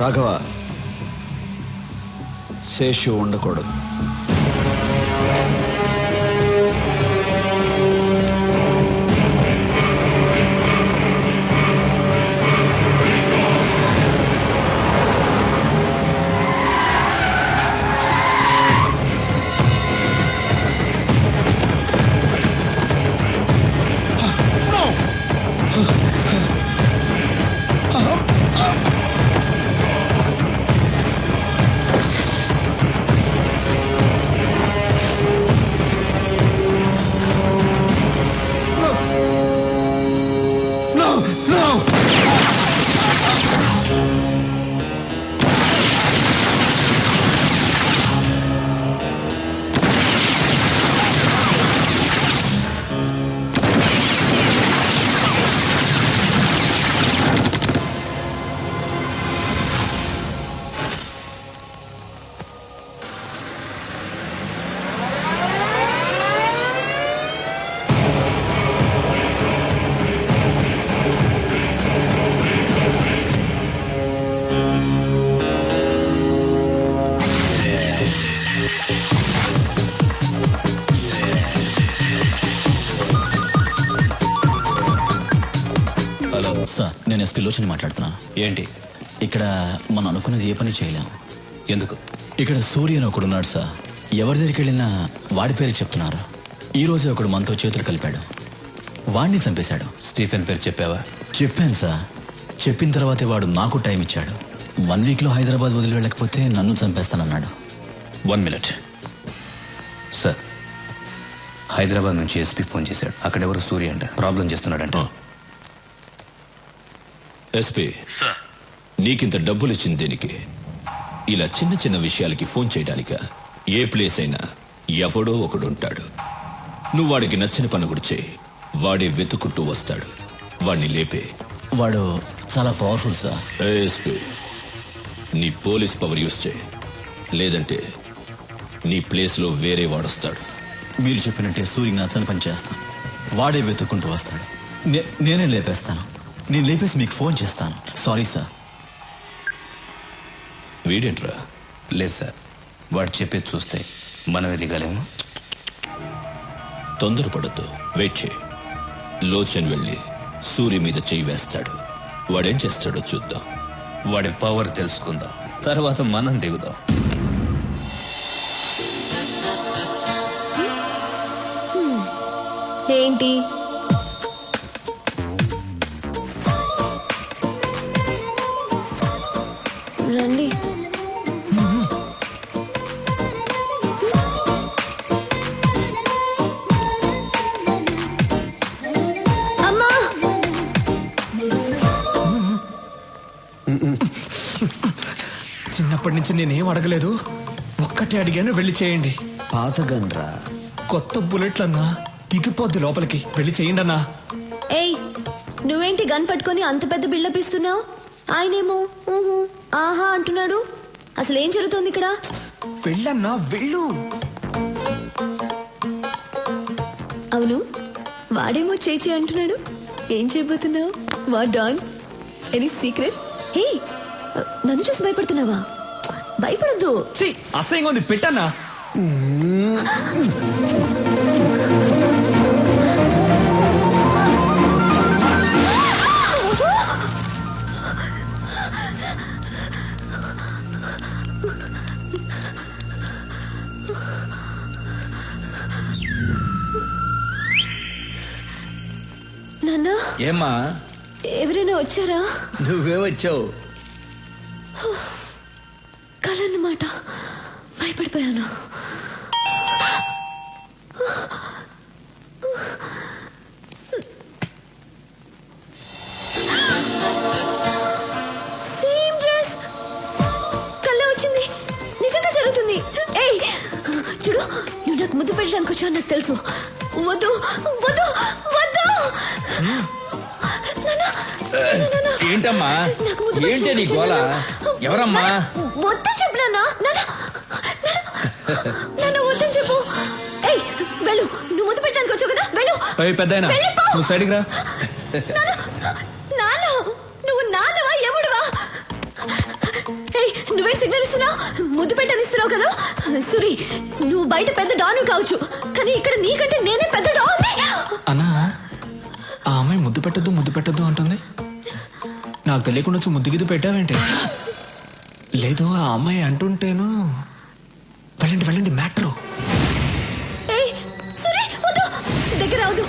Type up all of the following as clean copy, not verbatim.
రాఘవ, శేషు ఉండకూడదు. సార్, నేను ఎస్పీ లోచని మాట్లాడుతున్నాను. ఏంటి? ఇక్కడ మనం అనుకున్నది ఏ పని చేయలేం. ఎందుకు? ఇక్కడ సూర్య అని ఒకడున్నాడు సార్. ఎవరి దగ్గరికి వెళ్ళినా వాడి పేరు చెప్తున్నారు. ఈ రోజే ఒకడు మనతో చేతులు కలిపాడు, వాడిని చంపేశాడు. స్టీఫెన్ పేరు చెప్పావా? చెప్పాను సార్. చెప్పిన తర్వాతే వాడు నాకు టైం ఇచ్చాడు. 1 వీక్లో హైదరాబాద్ వదిలి వెళ్ళకపోతే నన్ను చంపేస్తానన్నాడు. 1 మినిట్ సార్. హైదరాబాద్ నుంచి ఎస్పీ ఫోన్ చేశాడు. అక్కడెవరు సూర్య అంట ప్రాబ్లం చేస్తున్నాడంట. ఎస్పీ, నీకింత డబ్బులు ఇచ్చింది దేనికి? ఇలా చిన్న చిన్న విషయాలకి ఫోన్ చేయడానిక? ఏ ప్లేస్ అయినా ఎవడో ఒకడుంటాడు. నువ్వు వాడికి నచ్చిన పని కూడా చేయి, వాడే వెతుకుంటూ వస్తాడు. వాడిని లేపే. వాడు చాలా పవర్ఫుల్ సార్. ఎస్పీ, నీ పోలీస్ పవర్ యూజ్ చేయి, లేదంటే నీ ప్లేస్లో వేరే వాడొస్తాడు. మీరు చెప్పినట్టే సూర్యకి నచ్చని పని చేస్తాను. వాడే వెతుక్కుంటూ వస్తాడు. నేనే లేపేస్తాను. నేను లేపేసి మీకు ఫోన్ చేస్తాను. Sorry sir. వీడేంట్రా? లేదు సార్, వాడు చెప్పేది చూస్తే మనం ఎదిగలేము. తొందరపడద్దు, వెయిట్ చేయి. లోచన్ వెళ్ళి సూర్య మీద చెయ్యి వేస్తాడు. వాడేం చేస్తాడో చూద్దాం. వాడి పవర్ తెలుసుకుందాం, తర్వాత మనం దిగుదాం. ఏంటి? రండి. అమ్మా! చిన్నప్పటి నుంచి నేనేం అడగలేదు, ఒక్కటే అడిగాను, వెళ్ళి చేయండి. పాత గన్రా, కొత్త బుల్లెట్లన్నా దిగిపోద్ది లోపలికి, వెళ్ళి చేయండి అన్నా. ఏయ్, నువ్వేంటి గన్ పట్టుకొని అంత పెద్ద బిల్డప్ ఇస్తున్నావు? ఆయనేమో ఊహు ఆహా అంటున్నాడు. అసలు ఏం జరుగుతోంది ఇక్కడ? వెళ్ళన్నా, వెళ్ళు. అవును, వాడేమో చేయి అంటున్నాడు. ఏం చేయబోతున్నావు? వా డాన్, ఎనీ సీక్రెట్? హే, నన్ను చూసి భయపడుతున్నావా? భయపడద్దు. అసహ్యంగా ఉంది, పెట్టన్నా. నాన్న, ఏమ్మా ఎవరైనా వచ్చారా? నువ్వే వచ్చావు. కలన్నమాట, భయపడిపోయాను. సేమ్ డ్రెస్, కళ్ళ వచ్చింది. నిజంగా జరుగుతుంది. ఏయ్ చూడు, నువ్వు నాకు ముద్దు పెట్టడానికి వచ్చావు నాకు తెలుసు. వద్దు వద్దు వద్దు. ఏంటమ్మా, ఏంటి నీ గోల? ఎవరమ్మా? వద్దని చెప్పినా నన్ను వద్దని చెప్పు. ఏయ్ వెళ్ళు, నువ్వు ముద్దు పెట్టడానికి వచ్చావు కదా, వెళ్ళు. పెద్దాయనా, నువ్వు సైడ్కి రా. నాన్న, నువ్వు నాన్నవా ఎముడువా? నువ్వే సిగ్నల్ ఇస్తున్నావు, ముద్దు పెట్టనిస్తున్నావు కదా. సూరి, నువ్వు బయట పెద్ద డాను కావచ్చు, కానీ ఇక్కడ నీకంటే నేనే పెద్ద డాన్. అన్నా, ఆ అమ్మాయి ముద్దు పెట్టద్దు అంటుంది. నాకు తెలియకుండా వచ్చి ముద్దు గిద్దు పెట్టావేంటి? లేదు, ఆ అమ్మాయి అంటుంటేను. వెళ్ళండి మ్యాటర్. ఏయ్ సూరి, వద్దు, దగ్గర రావద్దు,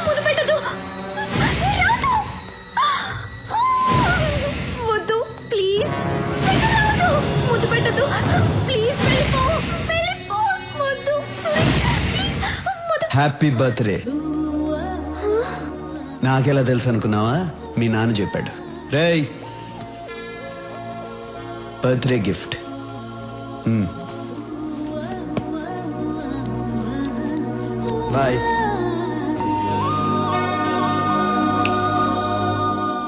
ముద్దు పెట్టద్దు, రావద్దు, వద్దు ప్లీజ్, దగ్గర రావద్దు, ముద్దు పెట్టద్దు ప్లీజ్, వెళ్ళిపో, వద్దు సూరి ప్లీజ్, ముద్దు. Happy birthday. నాకెలా తెలుసు అనుకున్నావా? మీ నాన్న చెప్పాడు. రేయ్, బర్త్డే గిఫ్ట్. బాయ్.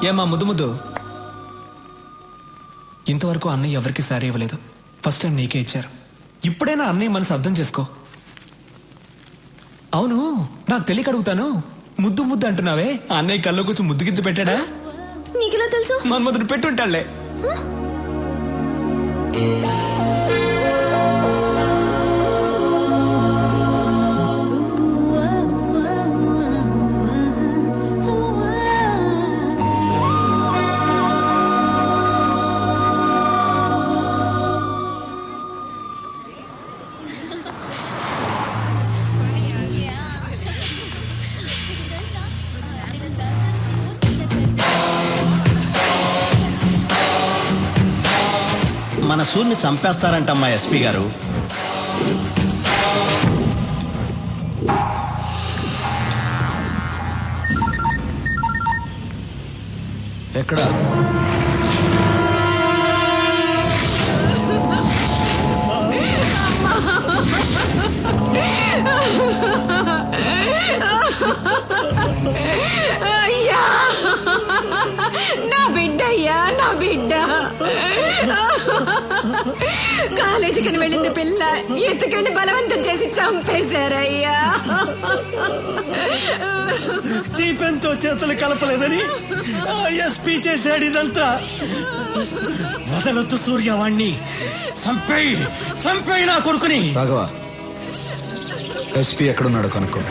ఏమా ముద్దు ఇంతవరకు అన్నయ్య ఎవరికి సారీ ఇవ్వలేదు. ఫస్ట్ టైం నీకే ఇచ్చారు. ఇప్పుడైనా అన్నయ్య మనసు అర్థం చేసుకో. అవును, నాకు తెలియక అడుగుతాను, ముద్దు అంటున్నావే, అన్నయ్య కల్లో కొంచెం ముద్దు గిద్దు పెట్టాడా? నీకెలా తెలుసు? మన మొదటి పెట్టుంటాళ్లే. మన సూర్ని చంపేస్తారంటమ్మా ఎస్పీ గారు. ఎక్కడ? అయ్యా, నా బిడ్డ అయ్యా, నా బిడ్డ. కాలేజీకి వెళ్ళింది పిల్ల, ఎత్తుకెళ్ళి బలవంతం చేసి చంపేశారయ్యా. స్టీఫెన్ తో చేతులు కలపలేదని ఎస్పీ చేశాడు ఇదంతా. వదలొద్దు సూర్యవాణ్ణి, చంపేయి నా కొడుకుని. రాఘవ, ఎస్పీ ఎక్కడున్నాడు కనుక్కో.